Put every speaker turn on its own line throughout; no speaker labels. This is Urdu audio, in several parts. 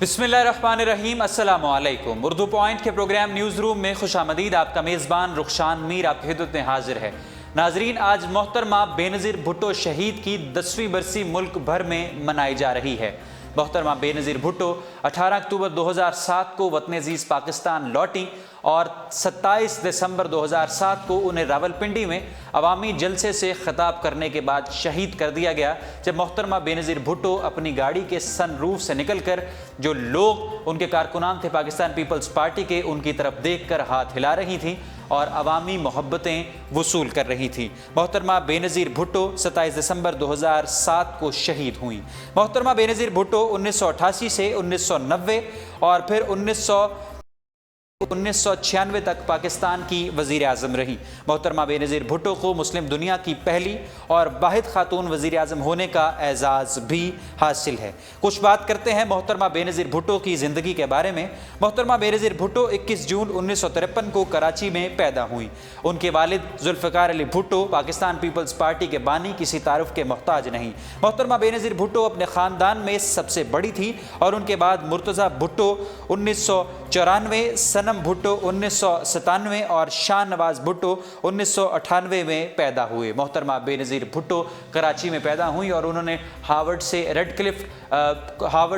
بسم اللہ الرحمن الرحیم۔ السلام علیکم۔ اردو پوائنٹ کے پروگرام نیوز روم میں خوش آمدید۔ آپ کا میزبان رخشان میر آپ کی خدمت میں حاضر ہے۔ ناظرین، آج محترمہ بینظیر بھٹو شہید کی 10ویں برسی ملک بھر میں منائی جا رہی ہے۔ محترمہ بینظیر بھٹو 18 اکتوبر 2007 کو وطن عزیز پاکستان لوٹیں اور 27 دسمبر 2007 کو انہیں راولپنڈی میں عوامی جلسے سے خطاب کرنے کے بعد شہید کر دیا گیا، جب محترمہ بینظیر بھٹو اپنی گاڑی کے سن روف سے نکل کر جو لوگ ان کے کارکنان تھے پاکستان پیپلز پارٹی کے، ان کی طرف دیکھ کر ہاتھ ہلا رہی تھیں اور عوامی محبتیں وصول کر رہی تھی۔ محترمہ بینظیر بھٹو 27 دسمبر 2007 کو شہید ہوئیں۔ محترمہ بینظیر بھٹو 1988 سے 1990 اور پھر 1996 تک پاکستان کی وزیر اعظم رہی۔ محترمہ بینظیر بھٹو کو مسلم دنیا کی پہلی اور واحد خاتون وزیر اعظم ہونے کا اعزاز بھی حاصل ہے۔ کچھ بات کرتے ہیں محترمہ بینظیر بھٹو کی زندگی کے بارے میں۔ محترمہ بینظیر بھٹو 21 جون 1953 کو کراچی میں پیدا ہوئیں۔ ان کے والد ذوالفقار علی بھٹو پاکستان پیپلز پارٹی کے بانی کسی تعارف کے محتاج نہیں۔ محترمہ بینظیر بھٹو اپنے خاندان میں سب سے بڑی تھی اور ان کے بعد مرتضیٰ بھٹو 1994، سنم بھٹو 1997 اور شاہ نواز بھٹو 1998 میں پیدا ہوئے۔ محترمہ بینظیر بھٹو کراچی میں پیدا ہوئی اور انہوں نے ہارورڈ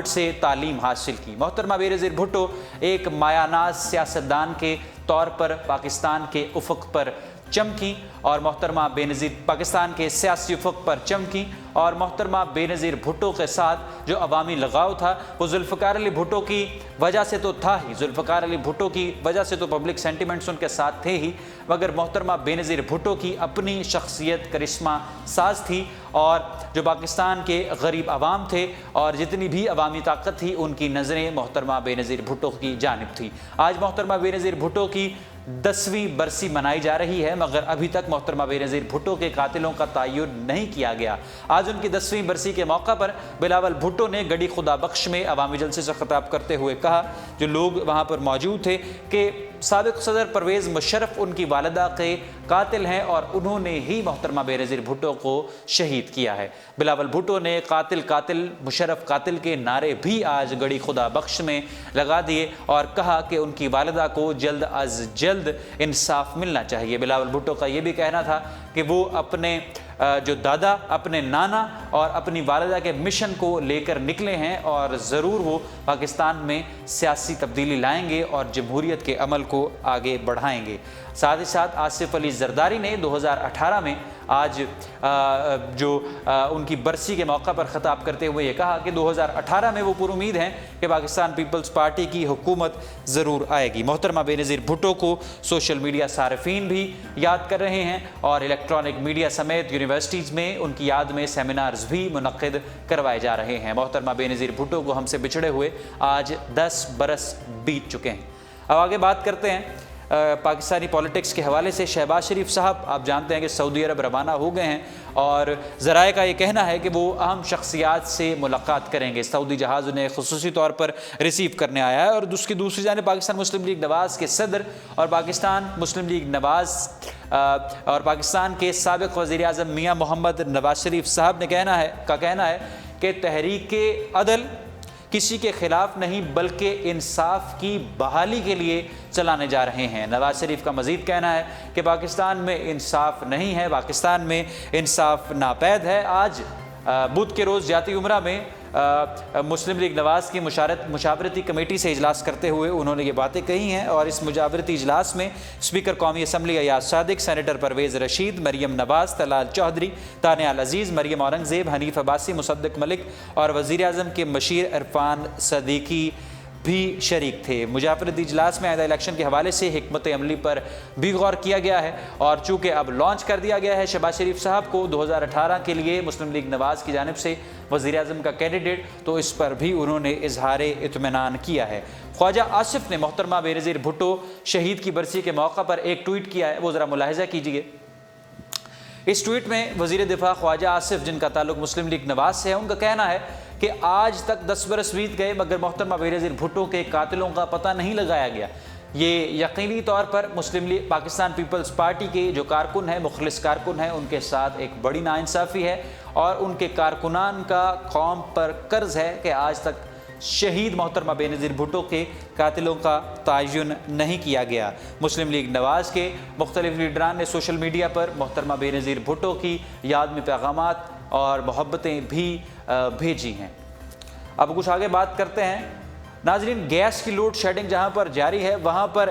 سے تعلیم حاصل کی۔ محترمہ بینظیر بھٹو ایک مایہ ناز سیاستدان کے طور پر پاکستان کے افق پر چمکیں اور محترمہ بینظیر پاکستان کے سیاسی افق پر چمکیں اور محترمہ بینظیر بھٹو کے ساتھ جو عوامی لگاؤ تھا وہ ذوالفقار علی بھٹو کی وجہ سے تو تھا ہی، ذوالفقار علی بھٹو کی وجہ سے تو پبلک سینٹیمنٹس ان کے ساتھ تھے ہی، مگر محترمہ بینظیر بھٹو کی اپنی شخصیت کرشمہ ساز تھی اور جو پاکستان کے غریب عوام تھے اور جتنی بھی عوامی طاقت تھی ان کی نظریں محترمہ بینظیر بھٹو کی جانب تھی۔ آج محترمہ بینظیر بھٹو کی 10ویں برسی منائی جا رہی ہے، مگر ابھی تک محترمہ بینظیر بھٹو کے قاتلوں کا تعین نہیں کیا گیا۔ آج ان کی 10ویں برسی کے موقع پر بلاول بھٹو نے گڑی خدا بخش میں عوامی جلسے سے خطاب کرتے ہوئے کہا، جو لوگ وہاں پر موجود تھے، کہ سابق صدر پرویز مشرف ان کی والدہ کے قاتل ہیں اور انہوں نے ہی محترمہ بینظیر بھٹو کو شہید کیا ہے۔ بلاول بھٹو نے قاتل مشرف قاتل کے نعرے بھی آج گڑی خدا بخش میں لگا دیے اور کہا کہ ان کی والدہ کو جلد از جلد انصاف ملنا چاہیے۔ بلاول بھٹو کا یہ بھی کہنا تھا کہ وہ اپنے جو دادا، اپنے نانا اور اپنی والدہ کے مشن کو لے کر نکلے ہیں اور ضرور وہ پاکستان میں سیاسی تبدیلی لائیں گے اور جمہوریت کے عمل کو آگے بڑھائیں گے۔ ساتھ ہی ساتھ آصف علی زرداری نے 2018 میں آج جو ان کی برسی کے موقع پر خطاب کرتے ہوئے یہ کہا کہ 2018 میں وہ پر امید ہیں کہ پاکستان پیپلز پارٹی کی حکومت ضرور آئے گی۔ محترمہ بینظیر بھٹو کو سوشل میڈیا صارفین بھی یاد کر رہے ہیں اور الیکٹرانک میڈیا سمیت یونیورسٹیز میں ان کی یاد میں سیمینارز بھی منعقد کروائے جا رہے ہیں۔ محترمہ بینظیر بھٹو کو ہم سے بچھڑے ہوئے آج 10 برس بیت چکے ہیں۔ اب آگے بات کرتے ہیں پاکستانی پولیٹکس کے حوالے سے۔ شہباز شریف صاحب آپ جانتے ہیں کہ سعودی عرب روانہ ہو گئے ہیں اور ذرائع کا یہ کہنا ہے کہ وہ اہم شخصیات سے ملاقات کریں گے۔ سعودی جہاز انہیں خصوصی طور پر ریسیو کرنے آیا ہے اور اس کی دوسری جانب پاکستان مسلم لیگ نواز کے صدر اور پاکستان مسلم لیگ نواز اور پاکستان کے سابق وزیر اعظم میاں محمد نواز شریف صاحب نے کہنا ہے کہ تحریک عدل کسی کے خلاف نہیں بلکہ انصاف کی بحالی کے لیے چلانے جا رہے ہیں۔ نواز شریف کا مزید کہنا ہے کہ پاکستان میں انصاف نہیں ہے، پاکستان میں انصاف ناپید ہے۔ آج بدھ کے روز جاتی عمرہ میں مسلم لیگ نواز کی مشاورتی کمیٹی سے اجلاس کرتے ہوئے انہوں نے یہ باتیں کہی ہیں اور اس مشاورتی اجلاس میں اسپیکر قومی اسمبلی ایاز صادق، سینیٹر پرویز رشید، مریم نواز، طلال چودھری، تانیہ العزیز، مریم اورنگزیب، حنیف عباسی، مصدق ملک اور وزیر اعظم کے مشیر عرفان صدیقی بھی شریک تھے۔ مشاورتی اجلاس میں آئندہ الیکشن کے حوالے سے حکمت عملی پر بھی غور کیا گیا ہے اور چونکہ اب لانچ کر دیا گیا ہے شہباز شریف صاحب کو 2018 کے لیے مسلم لیگ نواز کی جانب سے وزیر اعظم کا کینڈیڈیٹ، تو اس پر بھی انہوں نے اظہار اطمینان کیا ہے۔ خواجہ آصف نے محترمہ بینظیر بھٹو شہید کی برسی کے موقع پر ایک ٹویٹ کیا ہے، وہ ذرا ملاحظہ کیجیے۔ اس ٹویٹ میں وزیر دفاع خواجہ آصف، جن کا تعلق مسلم لیگ نواز سے ہے، ان کا کہنا ہے کہ آج تک 10 برس بیت گئے مگر محترمہ بینظیر بھٹو کے قاتلوں کا پتہ نہیں لگایا گیا۔ یہ یقینی طور پر مسلم لیگ پاکستان پیپلز پارٹی کے جو کارکن ہیں، مخلص کارکن ہیں، ان کے ساتھ ایک بڑی ناانصافی ہے اور ان کے کارکنان کا قوم پر قرض ہے کہ آج تک شہید محترمہ بینظیر بھٹو کے قاتلوں کا تعین نہیں کیا گیا۔ مسلم لیگ نواز کے مختلف لیڈران نے سوشل میڈیا پر محترمہ بینظیر بھٹو کی یاد میں پیغامات اور محبتیں بھی بھیجی ہیں۔ اب کچھ آگے بات کرتے ہیں۔ ناظرین، گیس کی لوڈ شیڈنگ جہاں پر جاری ہے وہاں پر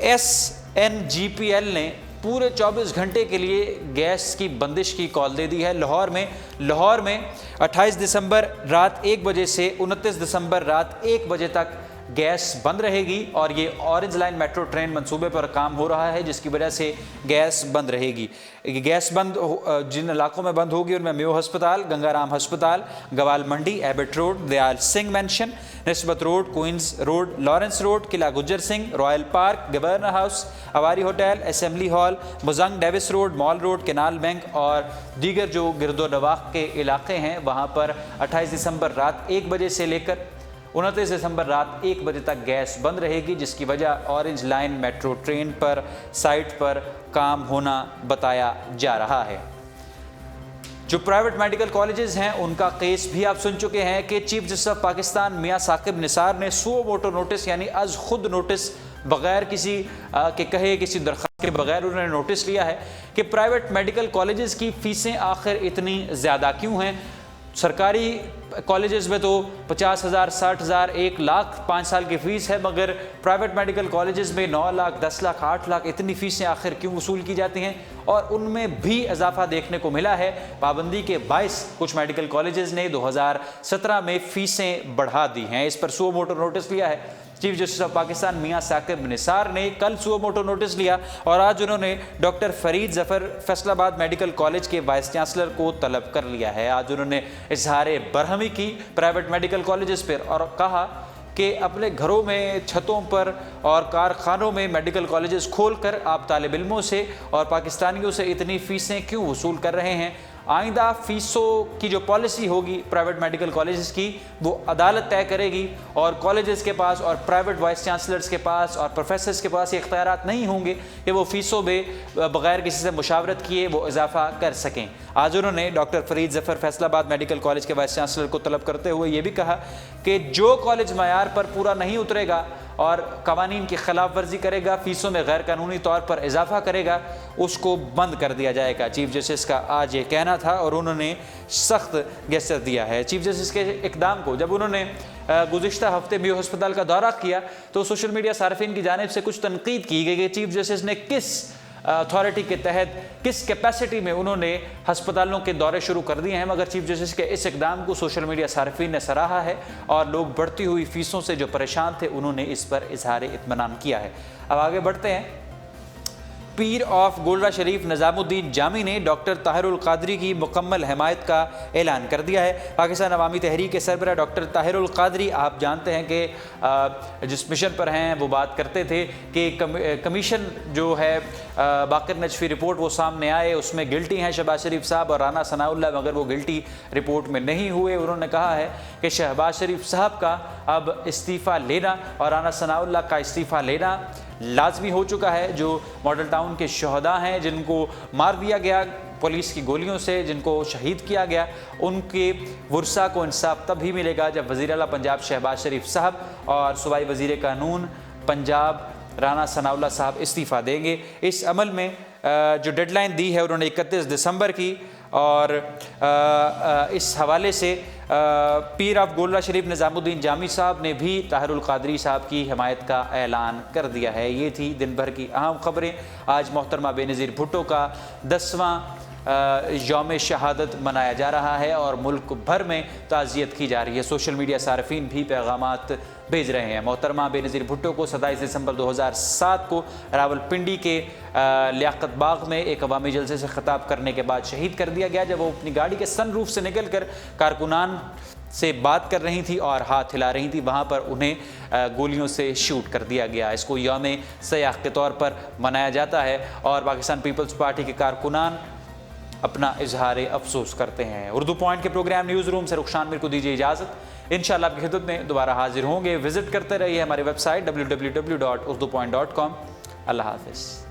SNGPL نے پورے 24 گھنٹے کے لیے گیس کی بندش کی کال دے دی ہے۔ لاہور میں 28 دسمبر رات 1 بجے سے 29 دسمبر رات 1 بجے تک گیس بند رہے گی، اور یہ اورنج لائن میٹرو ٹرین منصوبے پر کام ہو رہا ہے جس کی وجہ سے گیس بند رہے گی۔ گیس بند جن علاقوں میں بند ہوگی ان میں میو ہسپتال، گنگا رام ہسپتال، Gawal Mandi, Abbott Road, Dyal Singh Mansion, Nisbat Road, Queens Road, Lawrence Road, Qila Gujar Singh, Royal Park, Governor House, Avari Hotel, Assembly Hall, Mozang Davis Road, Mall Road, Canal Bank اور دیگر جو گرد و نواح کے علاقے ہیں وہاں پر 28 دسمبر رات 1 بجے سے لے کر 29 دسمبر رات 1 بجے تک گیس بند رہے گی، جس کی وجہ اورنج لائن میٹرو ٹرین پر سائٹ پر کام ہونا بتایا جا رہا ہے۔ جو پرائیویٹ میڈیکل کالجز ہیں ان کا کیس بھی آپ سن چکے ہیں کہ چیف جسٹس آف پاکستان میاں ثاقب نثار نے سو موٹو نوٹس یعنی از خود نوٹس بغیر کسی کے کہے کسی درخواست کے بغیر انہوں نے نوٹس لیا ہے کہ پرائیویٹ میڈیکل کالجز کی فیسیں آخر اتنی زیادہ کیوں ہیں۔ سرکاری کالجز میں تو 50,000 60,000 1 لاکھ 5 سال کی فیس ہے، مگر پرائیویٹ میڈیکل کالجز میں 9 لاکھ 10 لاکھ 8 لاکھ اتنی فیسیں آخر کیوں وصول کی جاتی ہیں، اور ان میں بھی اضافہ دیکھنے کو ملا ہے۔ پابندی کے باعث کچھ میڈیکل کالجز نے 2017 میں فیسیں بڑھا دی ہیں۔ اس پر سو موٹو نوٹس لیا ہے چیف جسٹس آف پاکستان میاں ثاقب نثار نے، کل سو موٹو نوٹس لیا اور آج انہوں نے ڈاکٹر فرید ظفر فیصل آباد میڈیکل کالج کے وائس چانسلر کو طلب کر لیا ہے۔ آج انہوں نے اظہار برہمی کی پرائیویٹ میڈیکل کالجز پر اور کہا کہ اپنے گھروں میں، چھتوں پر اور کارخانوں میں میڈیکل کالجز کھول کر آپ طالب علموں سے اور پاکستانیوں سے اتنی فیسیں کیوں وصول کر رہے ہیں۔ آئندہ فیسوں کی جو پالیسی ہوگی پرائیویٹ میڈیکل کالجز کی وہ عدالت طے کرے گی، اور کالجز کے پاس اور پرائیویٹ وائس چانسلرز کے پاس اور پروفیسرز کے پاس یہ اختیارات نہیں ہوں گے کہ وہ فیسوں میں بغیر کسی سے مشاورت کیے وہ اضافہ کر سکیں۔ آج انہوں نے ڈاکٹر فرید ظفر فیصل آباد میڈیکل کالج کے وائس چانسلر کو طلب کرتے ہوئے یہ بھی کہا کہ جو کالج معیار پر پورا نہیں اترے گا اور قوانین کی خلاف ورزی کرے گا، فیسوں میں غیر قانونی طور پر اضافہ کرے گا، اس کو بند کر دیا جائے گا۔ چیف جسٹس کا آج یہ کہنا تھا اور انہوں نے سخت گیسر دیا ہے چیف جسٹس کے اقدام کو۔ جب انہوں نے گزشتہ ہفتے میو ہسپتال کا دورہ کیا تو سوشل میڈیا صارفین کی جانب سے کچھ تنقید کی گئی کہ چیف جسٹس نے کس اتھارٹی کے تحت کس کیپیسٹی میں انہوں نے ہسپتالوں کے دورے شروع کر دیے ہیں، مگر چیف جسٹس کے اس اقدام کو سوشل میڈیا صارفین نے سراہا ہے اور لوگ بڑھتی ہوئی فیسوں سے جو پریشان تھے انہوں نے اس پر اظہار اطمینان کیا ہے۔ اب آگے بڑھتے ہیں۔ پیر آف گولڈا شریف نظام الدین جامی نے ڈاکٹر طاہر القادری کی مکمل حمایت کا اعلان کر دیا ہے۔ پاکستان عوامی تحریک کے سربراہ ڈاکٹر طاہر القادری آپ جانتے ہیں کہ جس مشن پر ہیں وہ بات کرتے تھے کہ کمیشن جو ہے باقر نجفی رپورٹ وہ سامنے آئے، اس میں گلٹی ہیں شہباز شریف صاحب اور رانا ثناء اللہ، مگر وہ گلٹی رپورٹ میں نہیں ہوئے۔ انہوں نے کہا ہے کہ شہباز شریف صاحب کا اب استعفیٰ لینا اور رانا ثناء اللہ کا استعفیٰ لینا لازمی ہو چکا ہے۔ جو ماڈل ٹاؤن کے شہداء ہیں جن کو مار دیا گیا پولیس کی گولیوں سے، جن کو شہید کیا گیا، ان کے ورثاء کو انصاف تب ہی ملے گا جب وزیر اعلیٰ پنجاب شہباز شریف صاحب اور صوبائی وزیر قانون پنجاب رانا ثناء اللہ صاحب استعفیٰ دیں گے۔ اس عمل میں جو ڈیڈ لائن دی ہے انہوں نے 31 دسمبر کی، اور اس حوالے سے پیر آف گولڈا شریف نظام الدین جامی صاحب نے بھی طاہر القادری صاحب کی حمایت کا اعلان کر دیا ہے۔ یہ تھی دن بھر کی اہم خبریں۔ آج محترمہ بینظیر بھٹو کا 10واں یوم شہادت منایا جا رہا ہے اور ملک بھر میں تعزیت کی جا رہی ہے۔ سوشل میڈیا صارفین بھی پیغامات بھیج رہے ہیں۔ محترمہ بینظیر بھٹو کو 27 دسمبر 2007 کو راولپنڈی کے لیاقت باغ میں ایک عوامی جلسے سے خطاب کرنے کے بعد شہید کر دیا گیا جب وہ اپنی گاڑی کے سن روف سے نکل کر کارکنان سے بات کر رہی تھی اور ہاتھ ہلا رہی تھی، وہاں پر انہیں گولیوں سے شوٹ کر دیا گیا۔ اس کو یوم سیاح کے طور پر منایا جاتا ہے اور پاکستان پیپلز پارٹی کے کارکنان اپنا اظہار افسوس کرتے ہیں۔ اردو پوائنٹ کے پروگرام نیوز روم سے رخشان میرے کو دیجیے اجازت۔ انشاءاللہ آپ کی خدمت میں دوبارہ حاضر ہوں گے۔ وزٹ کرتے رہیے ہماری ویب سائٹ www.urduPoint.com۔ اللہ حافظ۔